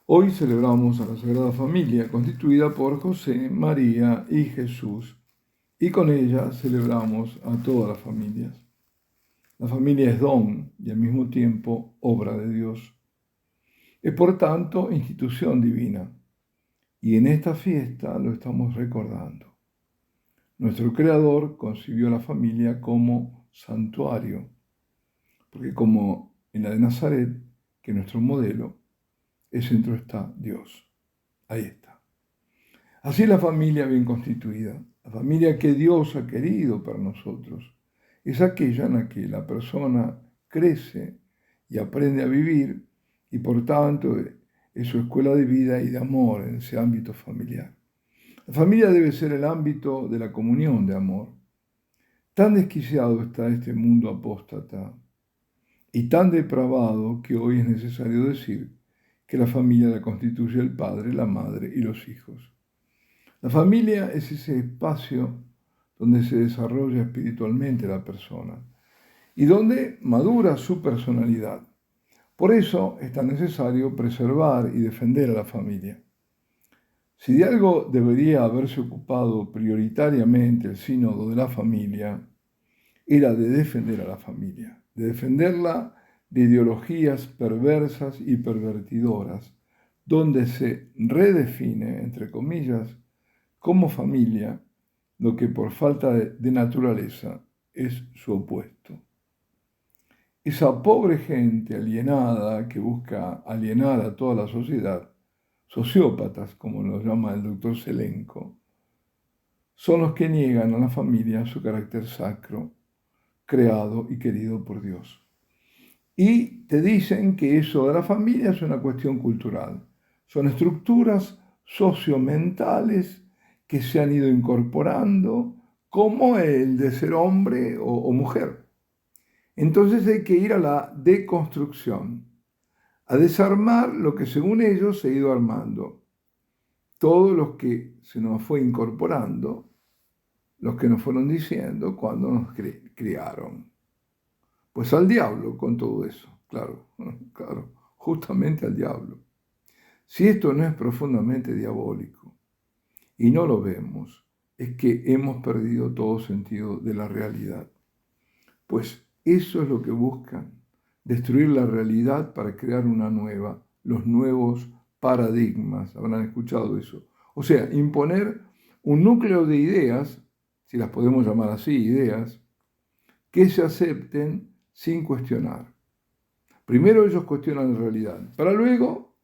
Hoy celebramos a la Sagrada Familia, constituida por José, María y Jesús, y con ella celebramos a todas las familias. La familia es don y al mismo tiempo obra de Dios. Es por tanto institución divina, y en esta fiesta lo estamos recordando. Nuestro Creador concibió la familia como santuario, porque como en la de Nazaret, que es nuestro modelo, el centro está Dios. Ahí está. Así es la familia bien constituida, la familia que Dios ha querido para nosotros, es aquella en la que la persona crece y aprende a vivir y por tanto es su escuela de vida y de amor en ese ámbito familiar. La familia debe ser el ámbito de la comunión de amor. Tan desquiciado está este mundo apóstata y tan depravado que hoy es necesario decir que la familia la constituye el padre, la madre y los hijos. La familia es ese espacio donde se desarrolla espiritualmente la persona y donde madura su personalidad. Por eso es tan necesario preservar y defender a la familia. Si de algo debería haberse ocupado prioritariamente el sínodo de la familia, era de defender a la familia, de defenderla de ideologías perversas y pervertidoras, donde se redefine, entre comillas, como familia lo que por falta de naturaleza es su opuesto. Esa pobre gente alienada que busca alienar a toda la sociedad, sociópatas como los llama el doctor Selenco, son los que niegan a la familia su carácter sacro, creado y querido por Dios. Y te dicen que eso de la familia es una cuestión cultural. Son estructuras sociomentales que se han ido incorporando como el de ser hombre o mujer. Entonces hay que ir a la deconstrucción, a desarmar lo que según ellos se ha ido armando. Todos los que se nos fue incorporando, los que nos fueron diciendo cuando nos criaron. Pues al diablo con todo eso, claro, justamente al diablo. Si esto no es profundamente diabólico y no lo vemos, es que hemos perdido todo sentido de la realidad. Pues eso es lo que buscan, destruir la realidad para crear una nueva, los nuevos paradigmas, habrán escuchado eso. O sea, imponer un núcleo de ideas, si las podemos llamar así, ideas, que se acepten sin cuestionar. Primero ellos cuestionan la realidad, para luego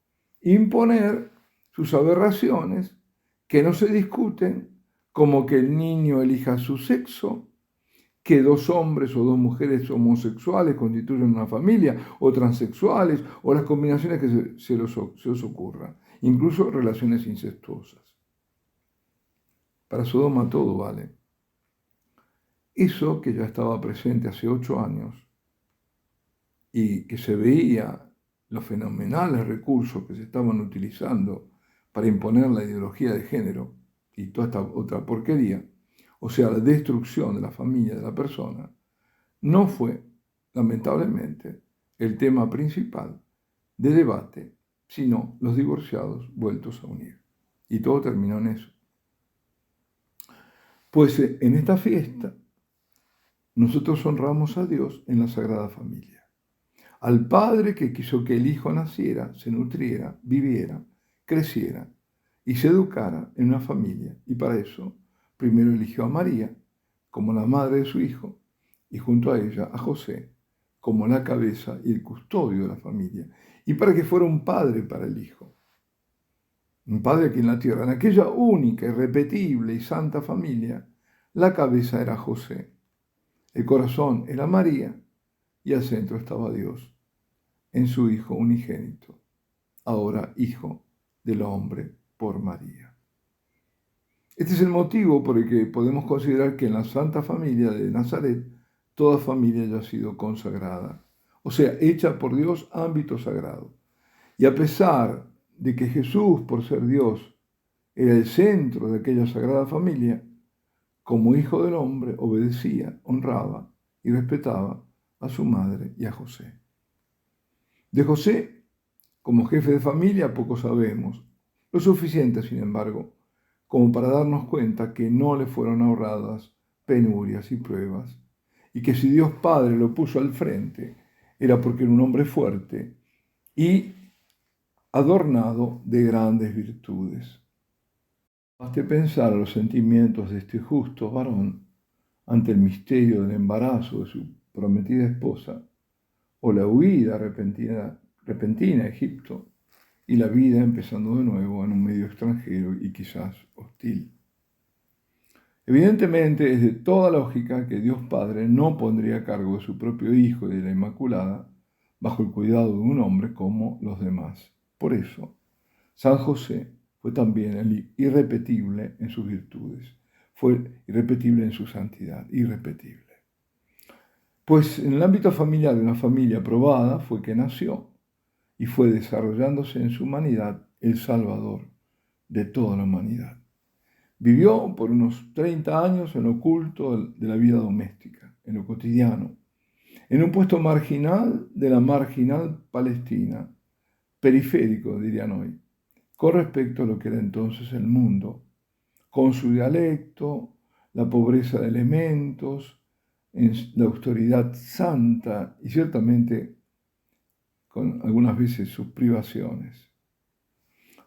imponer sus aberraciones que no se discuten, como que el niño elija su sexo, que dos hombres o dos mujeres homosexuales constituyen una familia, o transexuales, o las combinaciones que se os ocurran, incluso relaciones incestuosas. Para Sodoma todo vale. Eso que ya estaba presente hace 8 años y que se veía los fenomenales recursos que se estaban utilizando para imponer la ideología de género y toda esta otra porquería, o sea, la destrucción de la familia de la persona, no fue, lamentablemente, el tema principal de debate, sino los divorciados vueltos a unir. Y todo terminó en eso. Pues en esta fiesta nosotros honramos a Dios en la Sagrada Familia. Al Padre que quiso que el Hijo naciera, se nutriera, viviera, creciera y se educara en una familia. Y para eso primero eligió a María como la madre de su Hijo y junto a ella a José como la cabeza y el custodio de la familia. Y para que fuera un padre para el Hijo. Un padre aquí en la tierra. En aquella única, irrepetible y santa familia, la cabeza era José. El corazón era María y al centro estaba Dios en su Hijo unigénito, ahora Hijo del hombre por María. Este es el motivo por el que podemos considerar que en la Santa Familia de Nazaret, toda familia ya ha sido consagrada, o sea, hecha por Dios ámbito sagrado. Y a pesar de que Jesús, por ser Dios, era el centro de aquella sagrada familia, como Hijo del hombre obedecía, honraba y respetaba a su madre y a José. De José Como jefe de familia poco sabemos, lo suficiente, sin embargo, como para darnos cuenta que no le fueron ahorradas penurias y pruebas, y que si Dios Padre lo puso al frente, era porque era un hombre fuerte y adornado de grandes virtudes. Baste pensar los sentimientos de este justo varón ante el misterio del embarazo de su prometida esposa, o la huida repentina a Egipto, y la vida empezando de nuevo en un medio extranjero y quizás hostil. Evidentemente es de toda lógica que Dios Padre no pondría a cargo de su propio Hijo y de la Inmaculada bajo el cuidado de un hombre como los demás. Por eso, San José fue también el irrepetible en sus virtudes, fue irrepetible en su santidad, irrepetible. Pues en el ámbito familiar de una familia probada fue que nació y fue desarrollándose en su humanidad el Salvador de toda la humanidad. Vivió por unos 30 años en lo oculto de la vida doméstica, en lo cotidiano, en un puesto marginal de la marginal Palestina, periférico, dirían hoy, con respecto a lo que era entonces el mundo, con su dialecto, la pobreza de elementos, en la austeridad santa y ciertamente con algunas veces sus privaciones.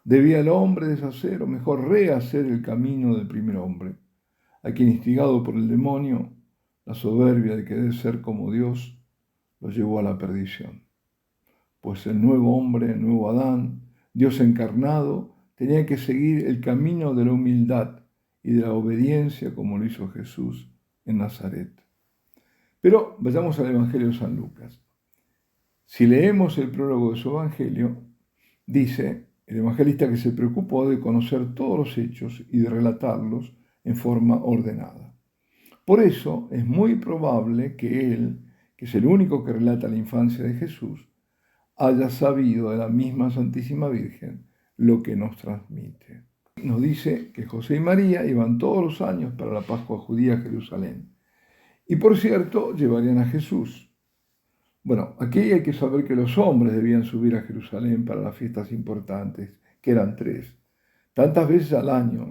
Debía el hombre deshacer o mejor rehacer el camino del primer hombre, a quien instigado por el demonio, la soberbia de querer ser como Dios, lo llevó a la perdición. Pues el nuevo hombre, el nuevo Adán, Dios encarnado, tenía que seguir el camino de la humildad y de la obediencia como lo hizo Jesús en Nazaret. Pero vayamos al Evangelio de San Lucas. Si leemos el prólogo de su Evangelio, dice el evangelista que se preocupó de conocer todos los hechos y de relatarlos en forma ordenada. Por eso es muy probable que él, que es el único que relata la infancia de Jesús, haya sabido de la misma Santísima Virgen lo que nos transmite. Nos dice que José y María iban todos los años para la Pascua judía a Jerusalén. Y por cierto, llevarían a Jesús. Bueno, aquí hay que saber que los hombres debían subir a Jerusalén para las fiestas importantes, que eran 3, tantas veces al año,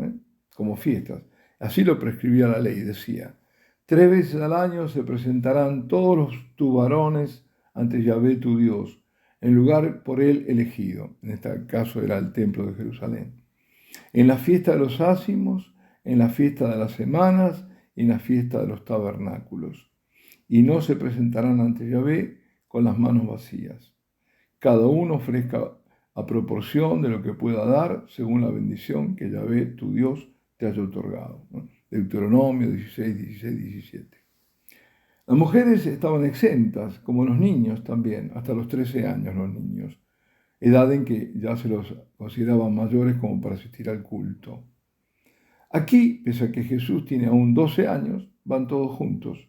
como fiestas. Así lo prescribía la ley, decía, 3 veces al año se presentarán todos tus varones ante Yahvé tu Dios, en lugar por él elegido. En este caso era el templo de Jerusalén. En la fiesta de los ácimos, en la fiesta de las semanas y en la fiesta de los tabernáculos. Y no se presentarán ante Yahvé con las manos vacías. Cada uno ofrezca a proporción de lo que pueda dar, según la bendición que Yahvé, tu Dios, te haya otorgado. Deuteronomio 16, 16, 17. Las mujeres estaban exentas, como los niños también, hasta los 13 años los niños, edad en que ya se los consideraban mayores como para asistir al culto. Aquí, pese a que Jesús tiene aún 12 años, van todos juntos,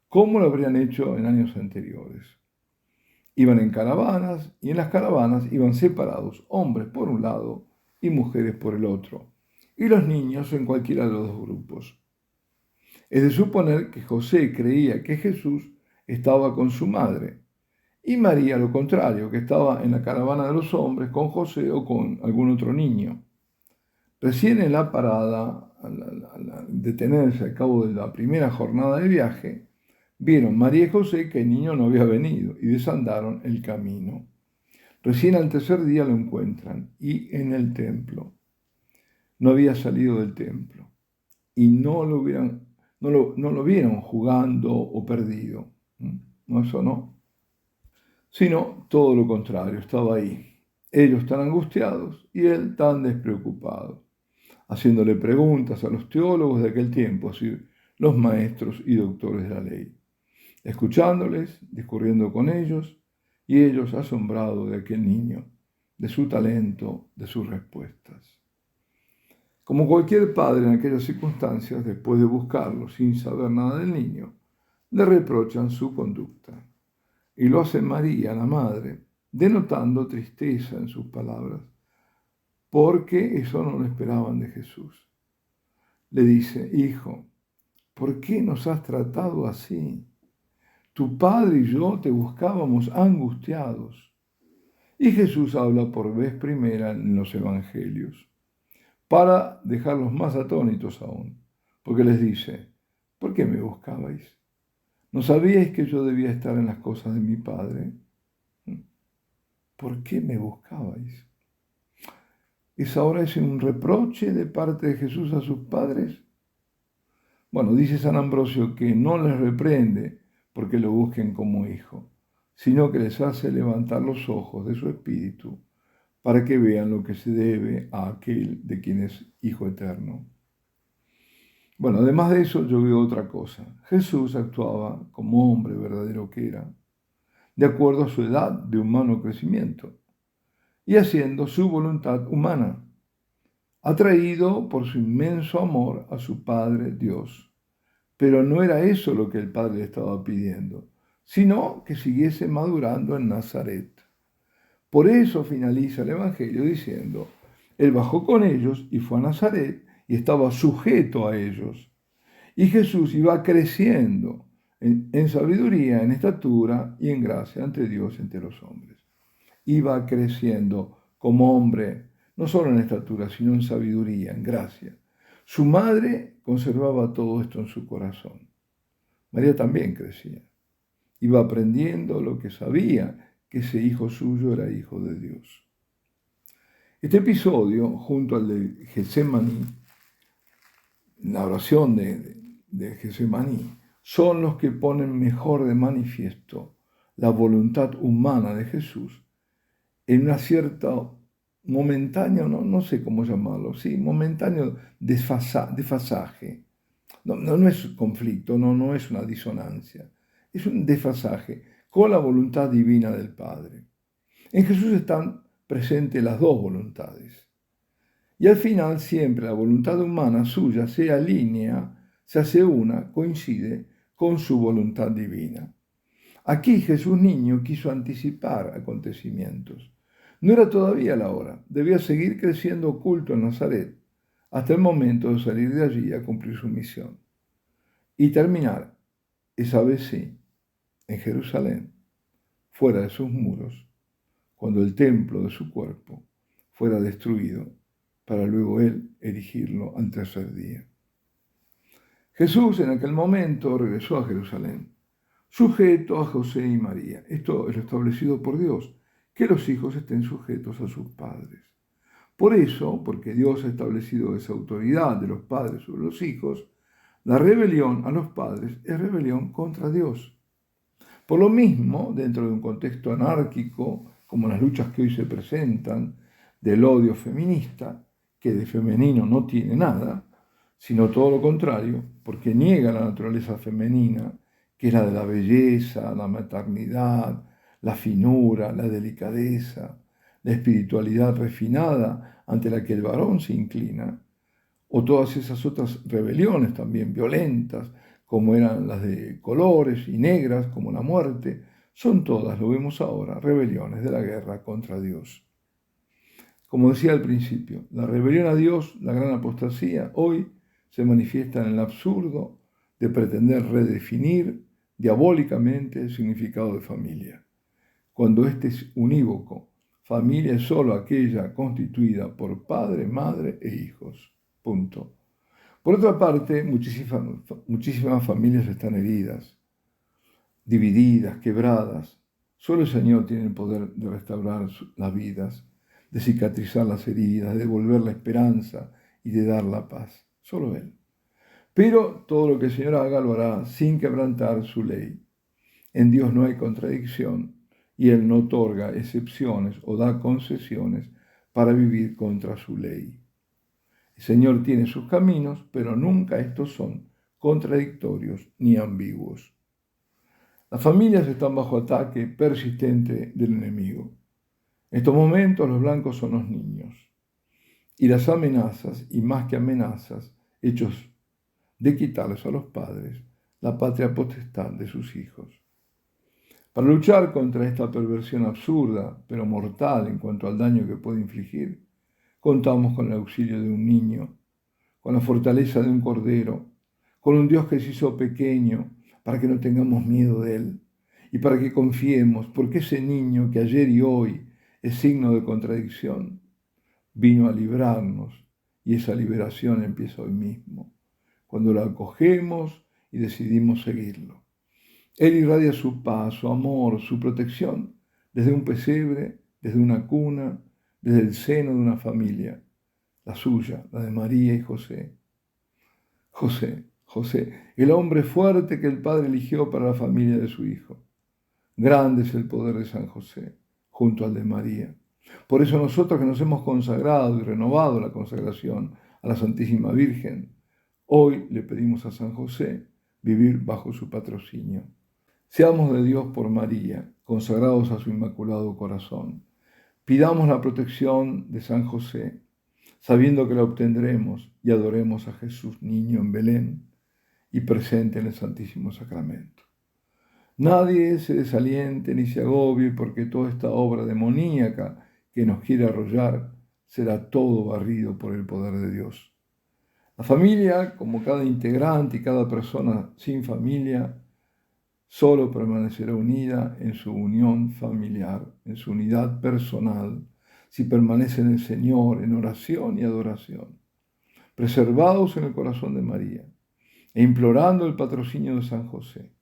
como lo habrían hecho en años anteriores. Iban en caravanas y en las caravanas iban separados, hombres por un lado y mujeres por el otro, y los niños en cualquiera de los dos grupos. Es de suponer que José creía que Jesús estaba con su madre y María lo contrario, que estaba en la caravana de los hombres con José o con algún otro niño. Recién en la parada, al detenerse al cabo de la primera jornada de viaje, vieron María y José que el niño no había venido y desandaron el camino. Recién al tercer día lo encuentran y en el templo. No había salido del templo y no lo vieron jugando o perdido. No, eso no. Sino todo lo contrario, estaba ahí. Ellos tan angustiados y él tan despreocupado, haciéndole preguntas a los teólogos de aquel tiempo, así los maestros y doctores de la ley, escuchándoles, discurriendo con ellos, y ellos asombrados de aquel niño, de su talento, de sus respuestas. Como cualquier padre en aquellas circunstancias, después de buscarlo sin saber nada del niño, le reprochan su conducta. Y lo hace María, la madre, denotando tristeza en sus palabras, porque eso no lo esperaban de Jesús. Le dice, hijo, ¿por qué nos has tratado así? Tu padre y yo te buscábamos angustiados. Y Jesús habla por vez primera en los evangelios, para dejarlos más atónitos aún, porque les dice: ¿por qué me buscabais? ¿No sabíais que yo debía estar en las cosas de mi Padre? ¿Por qué me buscabais? ¿Es ahora ese un reproche de parte de Jesús a sus padres? Bueno, dice San Ambrosio que no les reprende porque lo busquen como hijo, sino que les hace levantar los ojos de su espíritu para que vean lo que se debe a aquel de quien es Hijo eterno. Bueno, además de eso, yo veo otra cosa. Jesús actuaba como hombre verdadero que era, de acuerdo a su edad de humano crecimiento, y haciendo su voluntad humana, atraído por su inmenso amor a su Padre Dios. Pero no era eso lo que el Padre le estaba pidiendo, sino que siguiese madurando en Nazaret. Por eso finaliza el Evangelio diciendo: Él bajó con ellos y fue a Nazaret y estaba sujeto a ellos. Y Jesús iba creciendo en sabiduría, en estatura y en gracia ante Dios y ante los hombres. Iba creciendo como hombre, no solo en estatura, sino en sabiduría, en gracia. Su madre conservaba todo esto en su corazón. María también crecía. Iba aprendiendo lo que sabía, que ese hijo suyo era hijo de Dios. Este episodio, junto al de Getsemaní, la oración de Getsemaní, son los que ponen mejor de manifiesto la voluntad humana de Jesús en una cierta momentáneo, no sé cómo llamarlo, sí, momentáneo desfasaje. No es conflicto, no es una disonancia, es un desfasaje con la voluntad divina del Padre. En Jesús están presentes las dos voluntades. Y al final siempre la voluntad humana suya se alinea, se hace una, coincide con su voluntad divina. Aquí Jesús niño quiso anticipar acontecimientos. No era todavía la hora, debía seguir creciendo oculto en Nazaret, hasta el momento de salir de allí a cumplir su misión. Y terminar, esa vez sí, en Jerusalén, fuera de sus muros, cuando el templo de su cuerpo fuera destruido, para luego él erigirlo al tercer día. Jesús en aquel momento regresó a Jerusalén, sujeto a José y María. Esto es lo establecido por Dios, que los hijos estén sujetos a sus padres. Por eso, porque Dios ha establecido esa autoridad de los padres sobre los hijos, la rebelión a los padres es rebelión contra Dios. Por lo mismo, dentro de un contexto anárquico, como las luchas que hoy se presentan, del odio feminista, que de femenino no tiene nada, sino todo lo contrario, porque niega la naturaleza femenina, que es la de la belleza, la maternidad, la finura, la delicadeza, la espiritualidad refinada ante la que el varón se inclina, o todas esas otras rebeliones también violentas, como eran las de colores y negras, como la muerte, son todas, lo vemos ahora, rebeliones de la guerra contra Dios. Como decía al principio, la rebelión a Dios, la gran apostasía, hoy se manifiesta en el absurdo de pretender redefinir diabólicamente el significado de familia, cuando este es unívoco. Familia es solo aquella constituida por padre, madre e hijos. Punto. Por otra parte, muchísimas familias están heridas, divididas, quebradas. Solo el Señor tiene el poder de restaurar las vidas, de cicatrizar las heridas, de devolver la esperanza y de dar la paz. Solo Él. Pero todo lo que el Señor haga lo hará sin quebrantar su ley. En Dios no hay contradicción y Él no otorga excepciones o da concesiones para vivir contra su ley. El Señor tiene sus caminos, pero nunca estos son contradictorios ni ambiguos. Las familias están bajo ataque persistente del enemigo. En estos momentos los blancos son los niños. Y las amenazas, y más que amenazas, hechos de quitarles a los padres la patria potestad de sus hijos. Para luchar contra esta perversión absurda, pero mortal en cuanto al daño que puede infligir, contamos con el auxilio de un niño, con la fortaleza de un cordero, con un Dios que se hizo pequeño para que no tengamos miedo de Él y para que confiemos, porque ese niño que ayer y hoy es signo de contradicción. Vino a librarnos y esa liberación empieza hoy mismo, cuando lo acogemos y decidimos seguirlo. Él irradia su paz, su amor, su protección, desde un pesebre, desde una cuna, desde el seno de una familia, la suya, la de María y José. José, el hombre fuerte que el Padre eligió para la familia de su Hijo. Grande es el poder de San José, junto al de María. Por eso nosotros que nos hemos consagrado y renovado la consagración a la Santísima Virgen, hoy le pedimos a San José vivir bajo su patrocinio. Seamos de Dios por María, consagrados a su Inmaculado Corazón. Pidamos la protección de San José, sabiendo que la obtendremos, y adoremos a Jesús niño en Belén y presente en el Santísimo Sacramento. Nadie se desaliente ni se agobie, porque toda esta obra demoníaca que nos quiere arrollar será todo barrido por el poder de Dios. La familia, como cada integrante y cada persona sin familia, solo permanecerá unida en su unión familiar, en su unidad personal, si permanece en el Señor, en oración y adoración, preservados en el corazón de María e implorando el patrocinio de San José.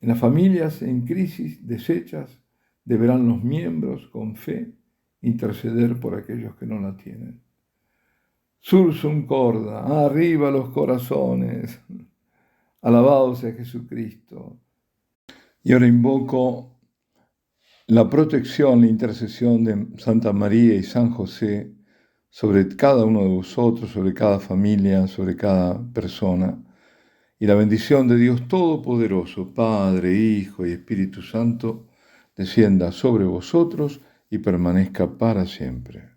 En las familias en crisis deshechas deberán los miembros con fe interceder por aquellos que no la tienen. Sursum corda, arriba los corazones. Alabado sea Jesucristo. Y ahora invoco la protección, la intercesión de Santa María y San José sobre cada uno de vosotros, sobre cada familia, sobre cada persona. Y la bendición de Dios Todopoderoso, Padre, Hijo y Espíritu Santo, descienda sobre vosotros y permanezca para siempre.